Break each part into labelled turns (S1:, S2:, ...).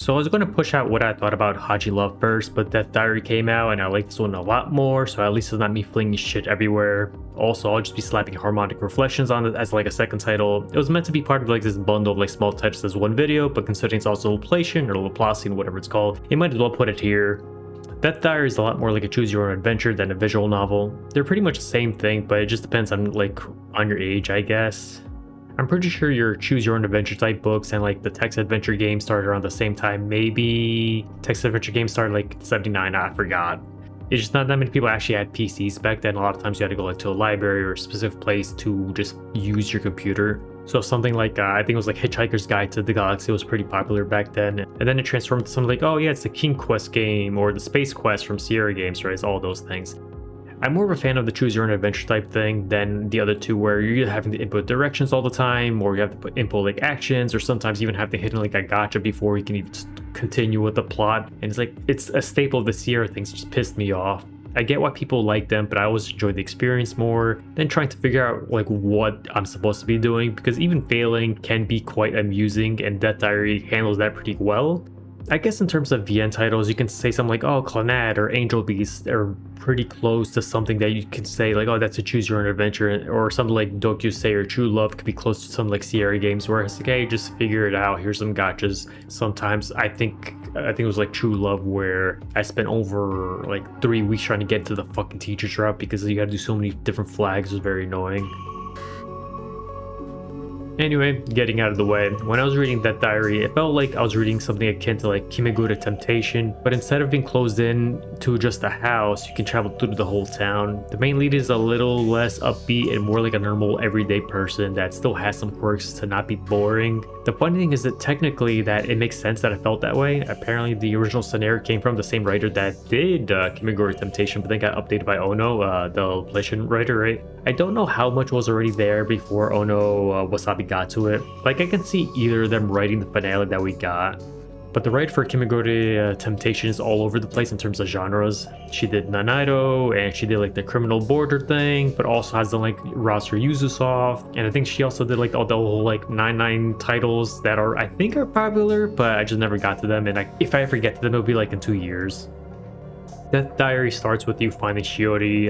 S1: So I was going to push out what I thought about HajiLove first, but Death Diary came out and I like this one a lot more, so at least it's not me flinging shit everywhere. Also, I'll just be slapping Harmonic Reflections on it as like a second title. It was meant to be part of like this bundle of like small titles as one video, but considering it's also Laplacian or Laplacian, whatever it's called, you might as well put it here. Death Diary is a lot more like a choose your own adventure than a visual novel. They're pretty much the same thing, but it just depends on on your age, I guess. I'm pretty sure your choose your own adventure type books and like the text adventure games started around the same time. Maybe text adventure games started like 79, I forgot. It's just not that many people actually had PCs back then. A lot of times you had to go like to a library or a specific place to just use your computer. So something like, I think it was like Hitchhiker's Guide to the Galaxy was pretty popular back then. And then it transformed to something like, oh yeah, it's the King Quest game or the Space Quest from Sierra Games, right? It's all those things. I'm more of a fan of the choose your own adventure type thing than the other two where you're either having to input directions all the time or you have to input like actions or sometimes even have to hit like a gotcha before you can even continue with the plot. And it's a staple of the Sierra things. It just pissed me off. I get why people like them, but I always enjoy the experience more than trying to figure out like what I'm supposed to be doing, because even failing can be quite amusing and Death Diary handles that pretty well. I guess in terms of VN titles, you can say something like, oh, Clannad or Angel Beast are pretty close to something that you can say like, oh, that's a choose your own adventure, or something like Dokusei or True Love could be close to something like Sierra Games where it's like, hey, just figure it out, here's some gotchas. Sometimes I think it was like True Love where I spent over like 3 weeks trying to get to the fucking teacher's route because you gotta do so many different flags. It was very annoying. Anyway, getting out of the way, when I was reading Death Diary, it felt like I was reading something akin to like Kimegure Temptation, but instead of being closed in to just a house, you can travel through the whole town. The main lead is a little less upbeat and more like a normal everyday person that still has some quirks to not be boring. The funny thing is that technically that it makes sense that I felt that way. Apparently the original scenario came from the same writer that did Kimegure Temptation, but then got updated by Ono, the Laplacian writer, right? I don't know how much was already there before Ono Wasabi got to it. Like I can see either of them writing the finale that we got. But the writer for Kimegure Temptation is all over the place in terms of genres. She did Nanaido, and she did like the criminal border thing, but also has done like Roster Yuzusoft, and I think she also did like all the whole like 9 titles that I think are popular, but I just never got to them, and if I ever get to them, it'll be like in 2 years. Death Diary starts with you finding Shiori,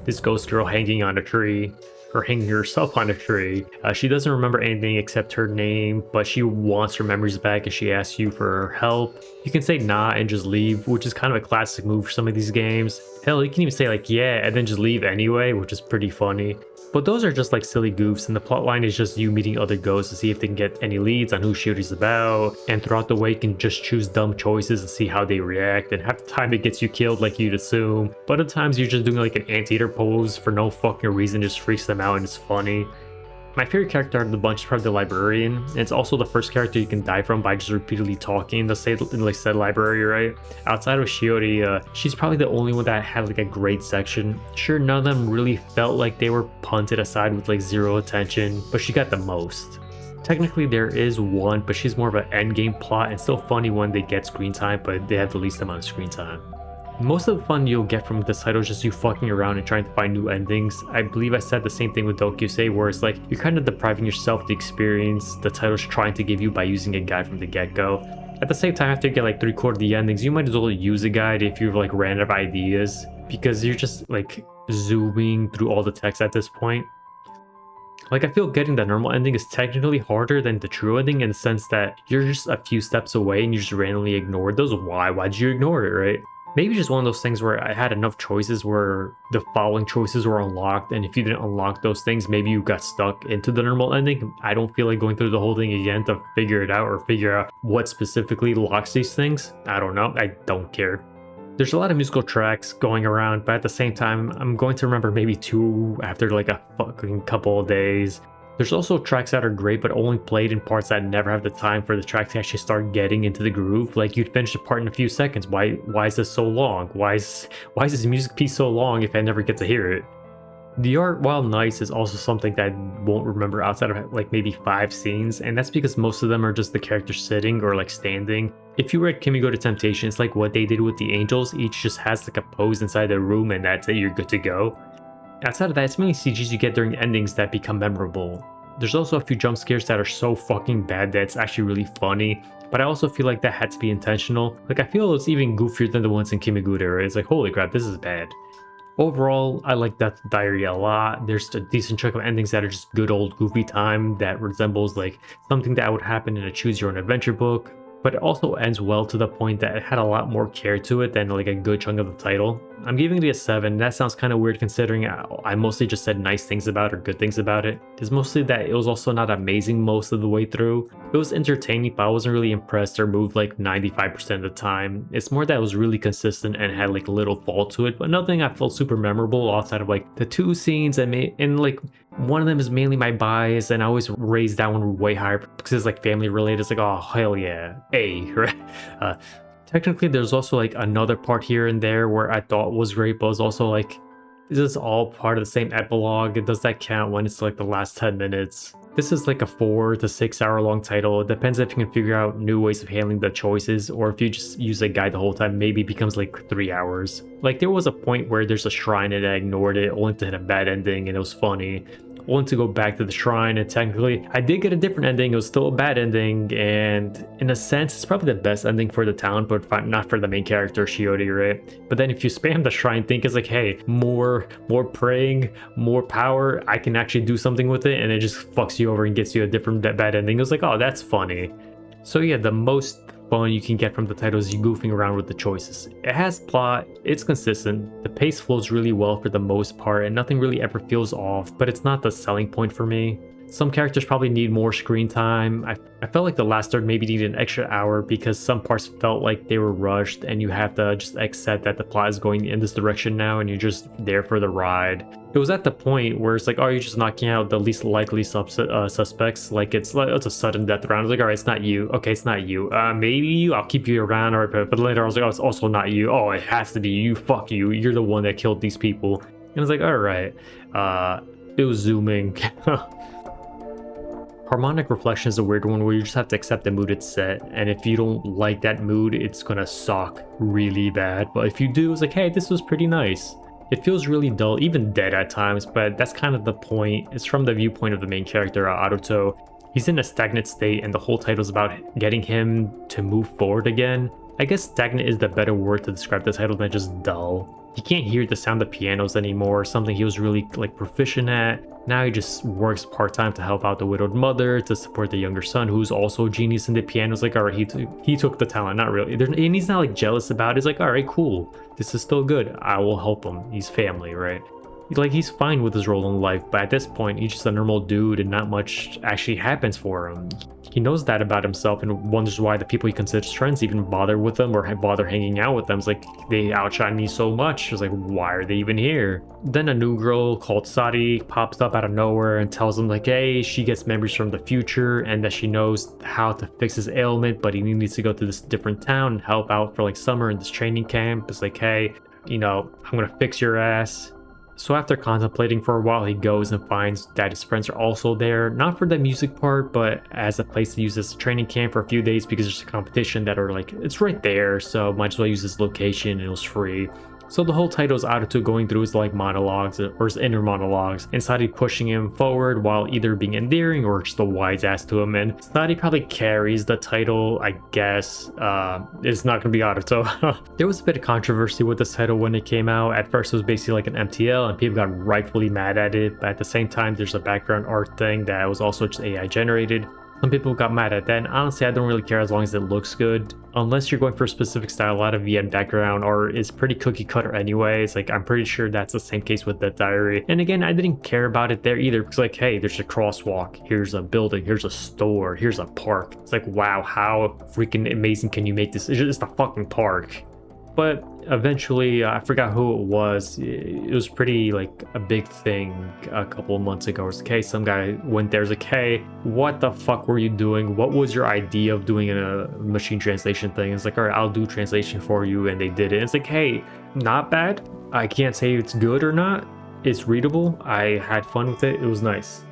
S1: this ghost girl hanging on a tree, or hanging herself on a tree. She doesn't remember anything except her name, but she wants her memories back and she asks you for help. You can say nah and just leave, which is kind of a classic move for some of these games. Hell, you can even say like yeah and then just leave anyway, which is pretty funny. But those are just like silly goofs, and the plotline is just you meeting other ghosts to see if they can get any leads on who Shiori's about, and throughout the way you can just choose dumb choices and see how they react, and half the time it gets you killed like you'd assume, but other times you're just doing like an anteater pose for no fucking reason, just freaks them out and it's funny. My favorite character out of the bunch is probably the librarian, and it's also the first character you can die from by just repeatedly talking in the said library, right? Outside of Shiori, she's probably the only one that had like a great section. Sure, none of them really felt like they were punted aside with like zero attention, but she got the most. Technically there is one, but she's more of an endgame plot and still funny when they get screen time, but they have the least amount of screen time. Most of the fun you'll get from this title is just you fucking around and trying to find new endings. I believe I said the same thing with Dokusei, where it's like you're kind of depriving yourself the experience the title's trying to give you by using a guide from the get-go. At the same time, after you get like 3/4 of the endings, you might as well use a guide if you've like ran out of ideas, because you're just like zooming through all the text at this point. Like I feel getting the normal ending is technically harder than the true ending in the sense that you're just a few steps away and you just randomly ignored those. Why'd you ignore it, right? Maybe just one of those things where I had enough choices where the following choices were unlocked, and if you didn't unlock those things, maybe you got stuck into the normal ending. I don't feel like going through the whole thing again to figure it out or figure out what specifically locks these things. I don't know. I don't care. There's a lot of musical tracks going around, but at the same time, I'm going to remember maybe 2 after like a fucking couple of days. There's also tracks that are great, but only played in parts that never have the time for the track to actually start getting into the groove. Like you'd finish the part in a few seconds. Why is this so long? Why is this music piece so long if I never get to hear it? The art, while nice, is also something that I won't remember outside of like maybe 5 scenes, and that's because most of them are just the characters sitting or like standing. If you read Kimegure Temptation, it's like what they did with the angels. Each just has like a pose inside the room and that's it, you're good to go. Outside of that, it's mainly CGs you get during endings that become memorable. There's also a few jump scares that are so fucking bad that it's actually really funny, but I also feel like that had to be intentional. Like, I feel it's even goofier than the ones in Kimigure. It's like, holy crap, this is bad. Overall, I like Death Diary a lot. There's a decent chunk of endings that are just good old goofy time that resembles like something that would happen in a choose your own adventure book, but it also ends well to the point that it had a lot more care to it than like a good chunk of the title. I'm giving it a 7. That sounds kind of weird considering I mostly just said nice things about or good things about it. It's mostly that it was also not amazing most of the way through. It was entertaining, but I wasn't really impressed or moved like 95% of the time. It's more that it was really consistent and had like little fault to it, but nothing I felt super memorable outside of like the 2 scenes and like one of them is mainly my bias, and I always raise that one way higher because it's like family related. It's like, oh hell yeah, A, right? Technically, there's also like another part here and there where I thought was great, but it's also like, is this all part of the same epilogue? Does that count when it's like the last 10 minutes? This is like a 4 to 6 hour long title. It depends if you can figure out new ways of handling the choices, or if you just use a guide the whole time, maybe it becomes like 3 hours. Like, there was a point where there's a shrine and I ignored it only to hit a bad ending, and it was funny. Only to go back to the shrine, and technically I did get a different ending. It was still a bad ending, and in a sense it's probably the best ending for the town, but not for the main character Shiori, right? But then if you spam the shrine, think it's like, hey, more praying, more power, I can actually do something with it, and it just fucks you over and gets you a different bad ending. It was like, oh, that's funny. So yeah, the most fun you can get from the title is you goofing around with the choices. It has plot, it's consistent, the pace flows really well for the most part, and nothing really ever feels off, but it's not the selling point for me. Some characters probably need more screen time. I felt like the last third maybe needed an extra hour because some parts felt like they were rushed, and you have to just accept that the plot is going in this direction now and you're just there for the ride. It was at the point where it's like, oh, you're just knocking out the least likely suspects. Like it's a sudden death round. It's like, all right, it's not you. Okay, it's not you. Maybe you. I'll keep you around. All right, but later I was like, oh, it's also not you. Oh, it has to be you. Fuck you. You're the one that killed these people. And it's like, all right. It was zooming. Harmonic Reflections is a weird one where you just have to accept the mood it's set, and if you don't like that mood, it's gonna suck really bad. But if you do, it's like, hey, this was pretty nice. It feels really dull, even dead at times, but that's kind of the point. It's from the viewpoint of the main character, Aruto. He's in a stagnant state, and the whole title is about getting him to move forward again. I guess stagnant is the better word to describe the title than just dull. He can't hear the sound of pianos anymore, something he was really like proficient at. Now he just works part-time to help out the widowed mother, to support the younger son who's also a genius in the piano. It's like, all right, he took the talent, not really. And he's not like jealous about it. It's like, all right, cool. This is still good. I will help him. He's family, right? Like, he's fine with his role in life, but at this point, he's just a normal dude and not much actually happens for him. He knows that about himself and wonders why the people he considers friends even bother with him or bother hanging out with them. It's like, they outshine me so much. It's like, why are they even here? Then a new girl called Sari pops up out of nowhere and tells him like, hey, she gets memories from the future and that she knows how to fix his ailment, but he needs to go to this different town and help out for like summer in this training camp. It's like, hey, you know, I'm gonna fix your ass. So after contemplating for a while, he goes and finds that his friends are also there, not for the music part, but as a place to use as a training camp for a few days because there's a competition that are like, it's right there, so might as well use this location and it was free. So the whole title is Aruto going through his like monologues or his inner monologues, and Sadi pushing him forward while either being endearing or just a wise ass to him. And Sadi probably carries the title, I guess. It's not gonna be Aruto. There was a bit of controversy with this title when it came out. At first it was basically like an MTL and people got rightfully mad at it, but at the same time there's a background art thing that was also just AI generated. Some people got mad at that, and honestly I don't really care as long as it looks good. Unless you're going for a specific style, a lot of VN background art is pretty cookie cutter anyways. Like, I'm pretty sure that's the same case with Death Diary. And again, I didn't care about it there either because like, hey, there's a crosswalk, here's a building, here's a store, here's a park. It's like, wow, how freaking amazing can you make this? It's just a fucking park. But eventually, I forgot who it was. It was pretty like a big thing a couple of months ago. It was like, hey, some guy went there. It's like, hey, what the fuck were you doing? What was your idea of doing a machine translation thing? It's like, all right, I'll do translation for you. And they did it. It's like, hey, not bad. I can't say it's good or not. It's readable. I had fun with it. It was nice.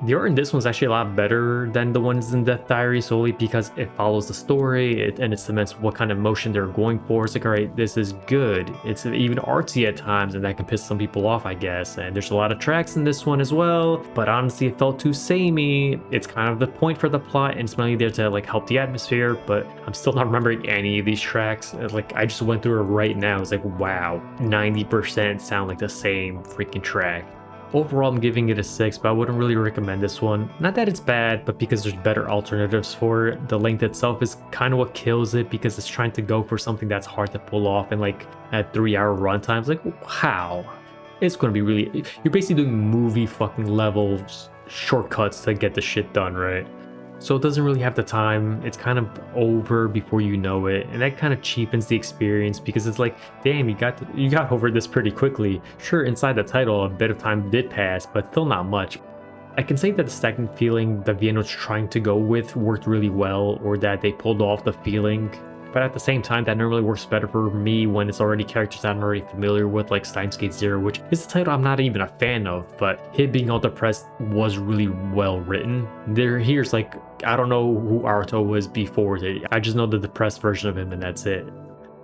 S1: The art in this one's actually a lot better than the ones in Death Diary, solely because it follows the story and it cements what kind of emotion they're going for. It's like, all right, this is good. It's even artsy at times, and that can piss some people off, I guess. And there's a lot of tracks in this one as well, but honestly, it felt too samey. It's kind of the point for the plot, and it's mainly there to like help the atmosphere, but I'm still not remembering any of these tracks. Like, I just went through it right now. It's like, wow, 90% sound like the same freaking track. Overall, I'm giving it a 6, but I wouldn't really recommend this one. Not that it's bad, but because there's better alternatives for it. The length itself is kind of what kills it, because it's trying to go for something that's hard to pull off in like at 3-hour runtimes. Like, how? It's going to be really... You're basically doing movie fucking levels shortcuts to get the shit done, right? So it doesn't really have the time. It's kind of over before you know it, and that kind of cheapens the experience, because it's like, damn, you got over this pretty quickly. Sure, inside the title a bit of time did pass, but still not much. I can say that the stagnant feeling that Vienna was trying to go with worked really well, or that they pulled off the feeling. But at the same time, that normally works better for me when it's already characters that I'm already familiar with, like Steins Gate Zero, which is a title I'm not even a fan of, but him being all depressed was really well written. Here's like, I don't know who Aruto was before it. I just know the depressed version of him, and that's it.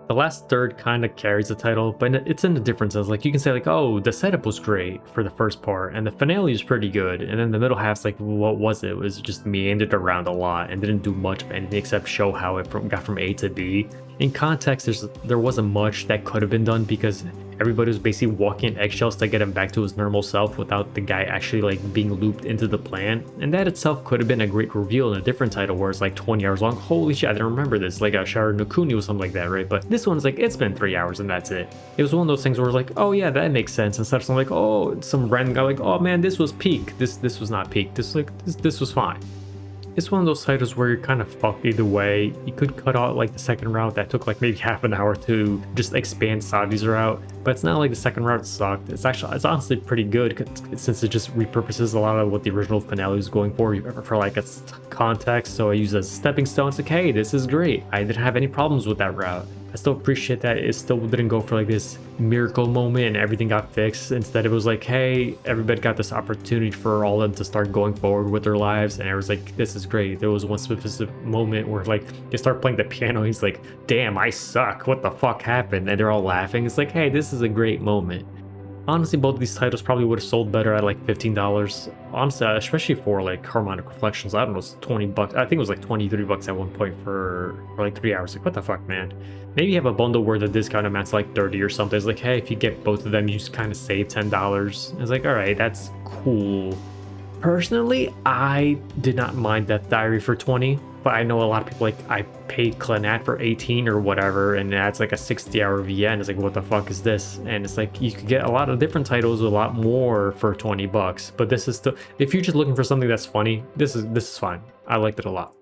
S1: The last third kind of carries the title, but it's in the differences. Like, you can say like, oh, the setup was great for the first part, and the finale is pretty good, and then the middle half's like, what was it? It was just meandered around a lot and didn't do much of anything except show how it got from A to B. In context, there wasn't much that could have been done, because everybody was basically walking in eggshells to get him back to his normal self without the guy actually like being looped into the plan. And that itself could have been a great reveal in a different title where it's like 20 hours long. Holy shit, I didn't remember this. Like a Shara no Kuni or something like that, right? But this one's like, it's been 3 hours and that's it. It was one of those things where it's like, oh yeah, that makes sense. Instead of something like, oh, some random guy like, oh man, this was peak. This was not peak. This was fine. It's one of those titles where you're kind of fucked either way. You could cut out like the second route that took like maybe half an hour to just expand Sagi's route, but it's not like the second route sucked. It's honestly pretty good, since it just repurposes a lot of what the original finale was going for like a context. So I use it as a stepping stone. It's like, hey, this is great. I didn't have any problems with that route. I still appreciate that it still didn't go for like this miracle moment and everything got fixed. Instead, it was like, hey, everybody got this opportunity for all of them to start going forward with their lives, and I was like, this is great. There was one specific moment where like they start playing the piano. He's like, damn, I suck. What the fuck happened? And they're all laughing. It's like, hey, this is a great moment. Honestly, both of these titles probably would have sold better at like $15. Honestly, especially for like Harmonic Reflections, I don't know, it's 20 bucks. I think it was like 23 bucks at one point for like 3 hours. Like, what the fuck, man? Maybe you have a bundle where the discount amounts to like 30 or something. It's like, hey, if you get both of them, you just kind of save $10. It's like, all right, that's cool. Personally, I did not mind Death Diary for 20, but I know a lot of people like, I paid Clannad for 18 or whatever, and that's like a 60-hour VN. It's like, what the fuck is this? And it's like, you could get a lot of different titles a lot more for 20 bucks, but this is still, if you're just looking for something that's funny, this is fine. I liked it a lot.